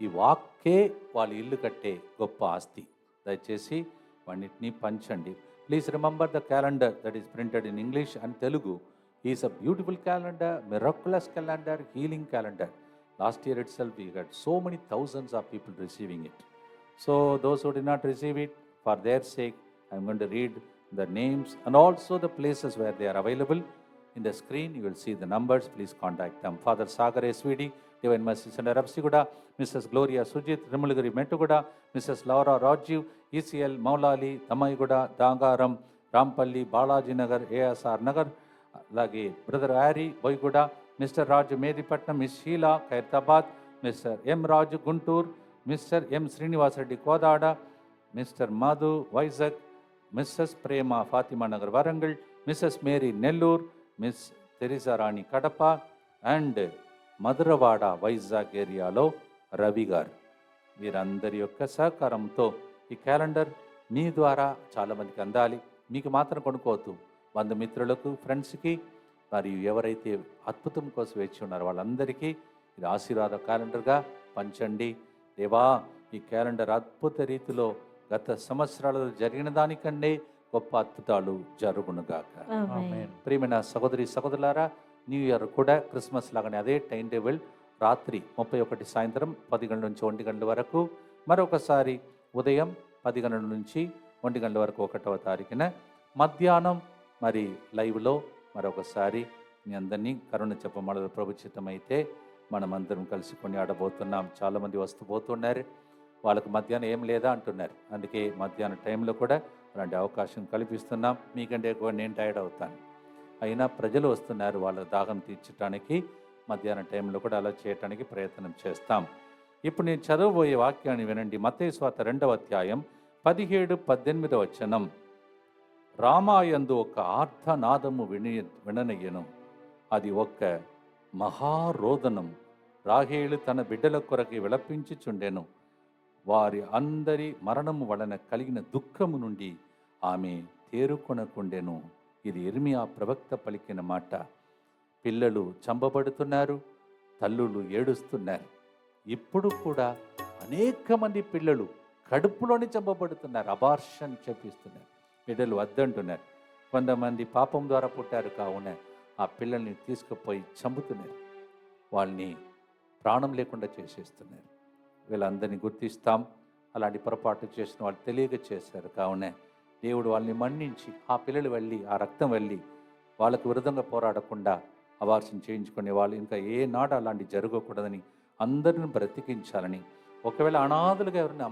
ఈ వాక్కే వాళ్ళ ఇల్లు కట్టే గొప్ప ఆస్తి. దయచేసి వాటిని పంచండి. Please remember the calendar that is printed in English and Telugu is a beautiful calendar, miraculous calendar, healing calendar. Last year itself we got so many thousands of people receiving it. So those who did not receive it, for their sake I am going to read the names and also the places where they are available. In the screen you will see the numbers, please contact them. Father Sagar SVD, Divine Mercy Center Rapsiguda, Mrs. Gloria Sujit, Rimulagiri Metuguda, Mrs. Laura Rajiv, ECL Maulali, Tamaiguda, Dangaram, Rampalli, Balaji Nagar, ASR Nagar, అలాగే brother యారీ Boiguda, mister Raju Medipatnam, miss Sheela Khairatabad, mister M Raju Guntur, mister M Srinivasa Reddy Kodad, mister Madhu Vizag, Mrs Prema Fatima Nagar Warangal, Mrs Mary Nellore, miss Teresa Rani Kadapa and Madhurawada Vizag ఏరియాలో రవి గారు. వీరందరి యొక్క సహకారంతో ఈ calendar మీ ద్వారా చాలామందికి అందాలి. మీకు మాత్రం కొనుక్కోవద్దు, బంధుమిత్రులకు, ఫ్రెండ్స్కి, మరియు ఎవరైతే అద్భుతం కోసం వేచి ఉన్నారో వాళ్ళందరికీ ఇది ఆశీర్వాద క్యాలెండర్గా పంచండి. దేవా, ఈ క్యాలెండర్ అద్భుత రీతిలో గత సంవత్సరాలలో జరిగిన దానికంటే గొప్ప అద్భుతాలు జరుగునుగాక. ప్రియమైన సహోదరి సహోదరులారా, న్యూ ఇయర్ కూడా క్రిస్మస్ లాగానే అదే టైం టేబుల్. రాత్రి 31 సాయంత్రం 10 గంటల నుంచి 1 గంటల వరకు, మరొకసారి ఉదయం 10 గంటల నుంచి 1 గంటల వరకు 1వ తారీఖున, మధ్యాహ్నం మరి లైవ్లో మరొకసారి మీ అందరినీ కరుణ చెప్పమల ప్రభు చిత్తమైతే మనమందరం కలిసి కొని ఆడబోతున్నాం. చాలామంది వస్తూ పోతున్నారు, వాళ్ళకు మధ్యాహ్నం ఏం లేదా అంటున్నారు. అందుకే మధ్యాహ్నం టైంలో కూడా అలాంటి అవకాశం కల్పిస్తున్నాం. మీకంటే ఎక్కువ నేను టైర్డ్ అవుతాను, అయినా ప్రజలు వస్తున్నారు, వాళ్ళ దాహం తీర్చడానికి మధ్యాహ్నం టైంలో కూడా అలా చేయడానికి ప్రయత్నం చేస్తాం. ఇప్పుడు నేను చదవబోయే వాక్యాన్ని వినండి. మత్తయి సువార్త 2వ అధ్యాయం 17-18 వచనం. రామాయందు ఒక ఆర్ధనాదము విననయ్యను, అది ఒక్క మహారోదనం. రాహేలు తన బిడ్డల కొరకు విలపించుచుండెను. వారి అందరి మరణము వలన కలిగిన దుఃఖము నుండి ఆమె తేరుకొనకుండెను. ఇది ఇర్మియా ప్రవక్త పలికిన మాట. పిల్లలు చంపబడుతున్నారు, తల్లులు ఏడుస్తున్నారు. ఇప్పుడు కూడా అనేక మంది పిల్లలు కడుపులోని చంపబడుతున్నారు, అబార్షన్ చేపిస్తున్నారు, బిడ్డలు వద్దంటున్నారు. కొంతమంది పాపం ద్వారా పుట్టారు కావున ఆ పిల్లల్ని తీసుకుపోయి చంపుతున్నారు, వాళ్ళని ప్రాణం లేకుండా చేసేస్తున్నారు. వీళ్ళందరినీ గుర్తిస్తాం. అలాంటి పొరపాటు చేసిన వాళ్ళు తెలియక చేశారు కావున దేవుడు వాళ్ళని మన్నించి ఆ పిల్లలు వెళ్ళి ఆ రక్తం వెళ్ళి వాళ్ళకు విరుద్ధంగా పోరాడకుండా అబార్షన్ చేయించుకునే వాళ్ళు ఇంకా ఏనాడు అలాంటి జరగకూడదని అందరిని బ్రతికించాలని, ఒకవేళ అనాథలుగా ఎవరిని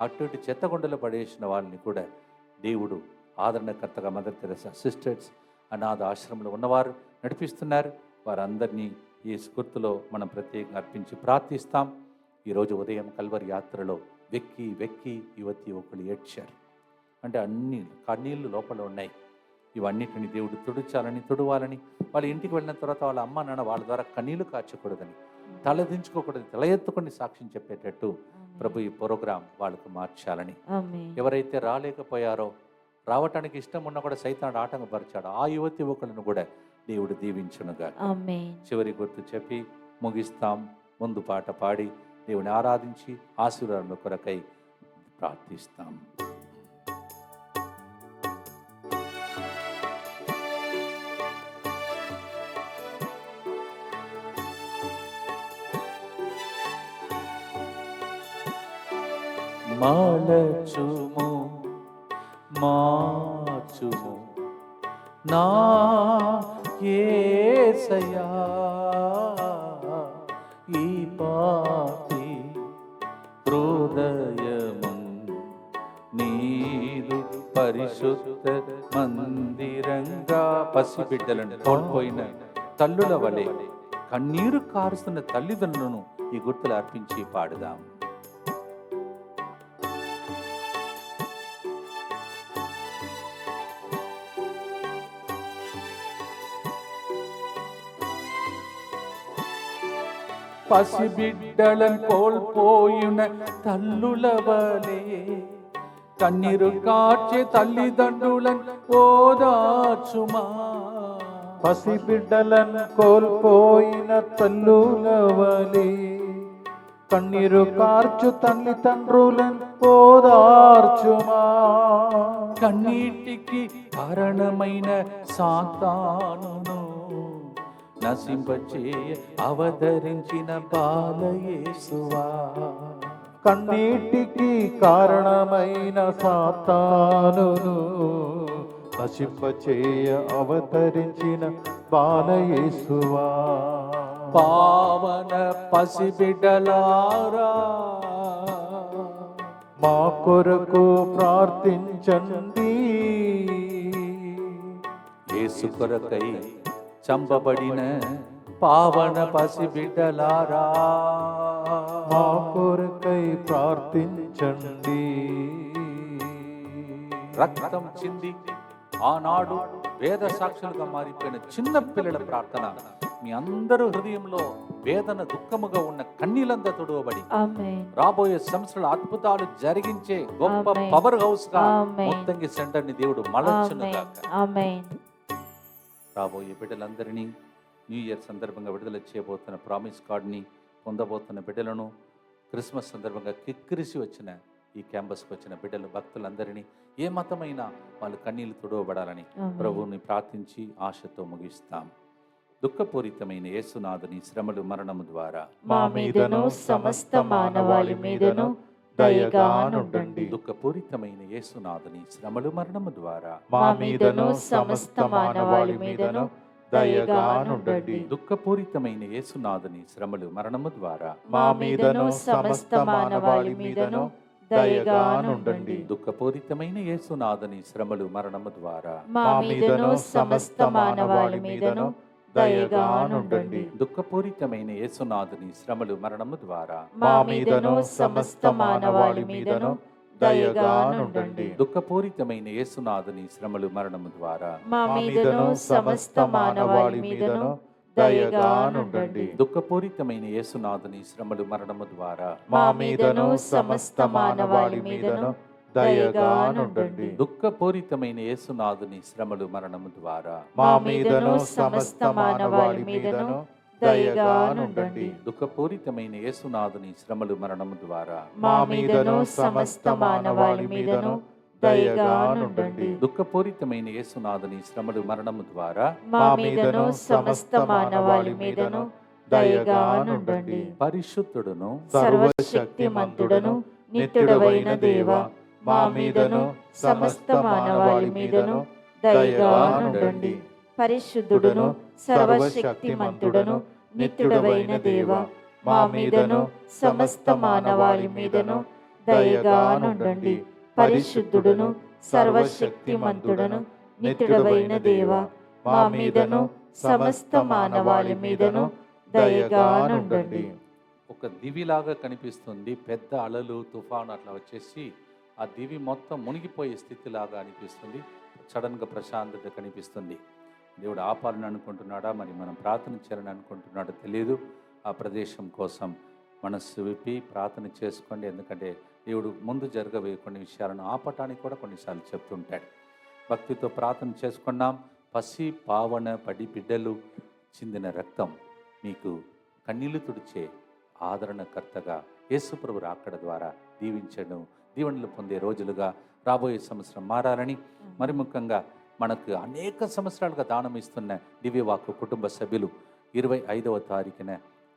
అటు ఇటు చెత్తగుండలో పడేసిన వాళ్ళని కూడా దేవుడు ఆదరణకర్తగా మదర్ తెరెసా సిస్టర్స్ అనాథ ఆశ్రమంలో ఉన్నవారు నడిపిస్తున్నారు. వారందరినీ ఈ స్ఫూర్తిలో మనం ప్రత్యేకంగా అర్పించి ప్రార్థిస్తాం. ఈరోజు ఉదయం కల్వరి యాత్రలో వెక్కి వెక్కి యువతి ఒకళ్ళు ఏడ్చారు. అంటే అన్ని కన్నీళ్ళు లోపల ఉన్నాయి. ఇవన్నిటిని దేవుడు తుడవాలని, వాళ్ళ ఇంటికి వెళ్ళిన తర్వాత వాళ్ళ అమ్మ నాన్న వాళ్ళ ద్వారా కన్నీళ్లు కార్చకూడదని, తలదించుకోకూడదు, తల ఎత్తుకొని సాక్ష్యం చెప్పేటట్టు ప్రభు ఈ ప్రోగ్రాం వాళ్ళకు మార్చాలని, ఎవరైతే రాలేకపోయారో రావటానికి ఇష్టం ఉన్నా కూడా సైతానుడు ఆటంకపరిచాడు, ఆ యువతి ఒకళ్ళను కూడా దేవుడు దీవించునుగా. చివరి గుర్తు చెప్పి ముగిస్తాం. ముందు పాట పాడి దేవుని ఆరాధించి ఆశీర్వాదాల కొరకై ప్రార్థిస్తాం. మలచుము మార్చుము నా యేసయ్యా, ఈ పాపి హృదయము నీదు పరిశుద్ధ మందిరంగా. పసిబిడ్డలను కోల్పోయిన తల్లుల వలె కన్నీరు కారుస్తున్న తల్లిదండ్రులను ఈ గుర్తులు అర్పించి పాడుదాం. పసిబిడ్డలను కోల్పోయిన తల్లుల వలె కన్నీరు కార్చే తల్లిదండ్రులను ఓదార్చుమా. పసిబిడ్డలను కోల్పోయిన తల్లుల వలె కన్నీరు కార్చు తల్లిదండ్రులను ఓదార్చుమా. కన్నీటికి కారణమైన సాతానును నశింపచేయ అవతరించిన బాలయేసువా. కన్నీటికి కారణమైన సాతానును నశింపచేయ అవతరించిన బాలయేసువా. పావన పసిబిడ్డలారా మా కొరకు ప్రార్థించండి. యేసు కొరకై చంపబడిన పావన పసిబిడ్డలారా మా కొరకై ప్రార్థించండి. రక్తం చింది ఆనాడు వేద సాక్షులుగా మారిపోయిన చిన్న పిల్లల ప్రార్థన మీ అందరూ హృదయంలో వేదన దుఃఖముగా ఉన్న కన్నీలంతా తుడవబడి రాబోయే సంవత్సరాల అద్భుతాలు జరిగించే గొప్ప పవర్ హౌస్ గా మొత్తంగి సెంటర్ ని దేవుడు మలచునుగాక. రాబోయే బిడ్డలందరినీ న్యూ ఇయర్ సందర్భంగా విడుదల చేయబోతున్న ప్రామిస్ కార్డ్ని పొందబోతున్న బిడ్డలను, క్రిస్మస్ సందర్భంగా కిక్కిరిసి వచ్చిన ఈ క్యాంపస్కి వచ్చిన బిడ్డలు, భక్తులందరినీ ఏ మతమైనా వాళ్ళు కన్నీళ్లు తుడవబడాలని ప్రభువుని ప్రార్థించి ఆశతో ముగిస్తాం. దుఃఖపూరితమైన యేసునాథుని శ్రమలు మరణము ద్వారా మా మీదను సమస్త మానవాళి మీదను దయగానుండండి. దుఃఖపూరితమైన యేసునాథుని శ్రమలు మరణము ద్వారా మా మీదను సమస్త మానవాళి మీదను దయగానుండండి. దుఃఖపూరితమైన యేసునాథుని శ్రమలు మరణము ద్వారా మా మీదను సమస్త మానవాళి మీదను దయగానుండండి. దుఃఖపూరితమైన యేసునాథుని శ్రమలు మరణము ద్వారా మా మీదను సమస్త మానవాళి మీదను దయగానుండండి. దుఃఖపూరితమైన యేసునాథుని శ్రమలు మరణము ద్వారా మా మీదను సమస్త మానవాళి మీదను దయగానుండండి. దుఃఖపూరితమైన యేసునాథుని శ్రమలు మరణము ద్వారా మా మీదను సమస్త మానవాళి మీదను దయగానుండండి. దుఃఖపూరితమైన యేసునాథుని శ్రమలు మరణము ద్వారా మా మీదను సమస్త మానవాళి మీదను దయగానుండండి. దుఃఖపూరితమైన యేసునాథుని శ్రమలు మరణము ద్వారా మా మీదను సమస్త మానవాళి మీదను దయగానుండండి. దుఃఖపూరితమైన యేసునాథుని శ్రమలు మరణము ద్వారా మా మీదను సమస్త మానవాళి మీదను దయగానుండండి. దుఃఖపూరితమైన యేసునాథుని శ్రమలు మరణము ద్వారా మా మీదను సమస్త మానవాళి మీదను దయగానుండండి. పరిశుద్ధుడును సర్వశక్తిమంతుడను నిత్యుడవైన దేవ, మా మీదను సమస్త మానవాళి మీదను దయగానుండండి. పరిశుద్ధుడును సర్వశక్తిమంతుడను నిత్యుడవైన దేవ, మా మీదను సమస్త మానవాళి మీదను దయగానుండండి. పరిశుద్ధుడును సర్వశక్తిమంతుడను నిత్యుడవైన దేవ, మా మీదను సమస్త మానవాళి మీదను దయగానుండండి. ఒక దివిలాగా కనిపిస్తుంది. పెద్ద అలలు తుఫాను అట్లా వచ్చేసి ఆ దివి మొత్తం మునిగిపోయే స్థితిలాగా అనిపిస్తుంది. సడన్గా ప్రశాంతత కనిపిస్తుంది. దేవుడు ఆపాలని అనుకుంటున్నాడా, మరి మనం ప్రార్థన చేయాలని అనుకుంటున్నాడో తెలియదు. ఆ ప్రదేశం కోసం మనస్సు విప్పి ప్రార్థన చేసుకోండి. ఎందుకంటే దేవుడు ముందు జరగబోయే కొన్ని విషయాలను ఆపటానికి కూడా కొన్నిసార్లు చెప్తుంటాడు. భక్తితో ప్రార్థన చేసుకున్నాం. పసి పావన పడి బిడ్డలు చిందిన రక్తం మీకు కన్నీళ్లు తుడిచే ఆదరణకర్తగా యేసుప్రభు రాకడ ద్వారా దీవించడం, దీవెనలు పొందే రోజులుగా రాబోయే సంవత్సరం మారాలని, మరి ముఖ్యంగా మనకు అనేక సంవత్సరాలుగా దానం ఇస్తున్న దివ్యవాక్కు కుటుంబ సభ్యులు 25వ తారీఖున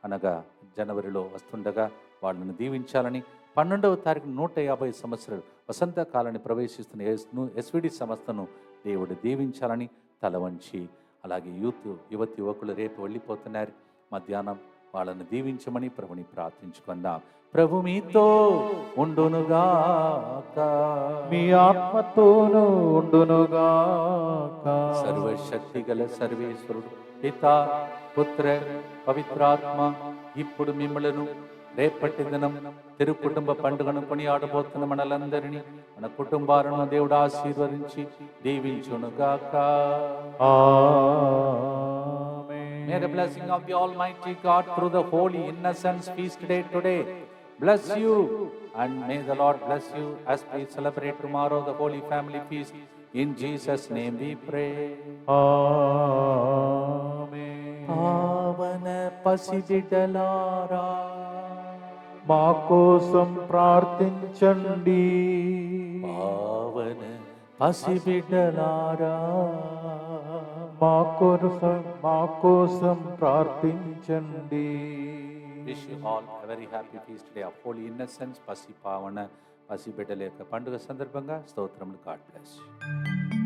అనగా జనవరిలో వస్తుండగా వాళ్ళను దీవించాలని, 12వ తారీఖున 150 సంవత్సరాలు వసంతకాలాన్ని ప్రవేశిస్తున్న ఎస్విడి సంస్థను దేవుడు దీవించాలని తల వంచి, అలాగే యువతి యువకులు రేపు వెళ్ళిపోతున్నారు. మధ్యాహ్నం వాళ్ళని దీవించమని ప్రభుని ప్రార్థించుకుందాం. ప్రభు మీతో ఉండునుగాక, మీ ఆత్మతోనూ ఉండునుగాక. సర్వశక్తి గల సర్వేశ్వరుడు పితా పుత్ర పవిత్రాత్మ ఇప్పుడు మిమ్మలను రేపటి దినం తిరు కుటుంబ పండుగను కొనియాడబోతున్న మనలందరినీ, మన కుటుంబాలను దేవుడు ఆశీర్వదించి దీవించునుగాక. May the blessing of the Almighty God through the Holy Innocents Feast Day today bless you, and may the Lord bless you as we celebrate tomorrow the Holy Family Feast. In Jesus' name we pray. Amen. పావన పసిబిడ్డలారా మా కోసం ప్రార్థించండి. పావన పసిబిడ్డలారా మా కోసం ప్రార్థించండి. Wish you all a very happy feast day of Holy Innocents. పసి పావన పసిబిడ్డల యొక్క పండుగ సందర్భంగా స్తోత్రములు. God bless you.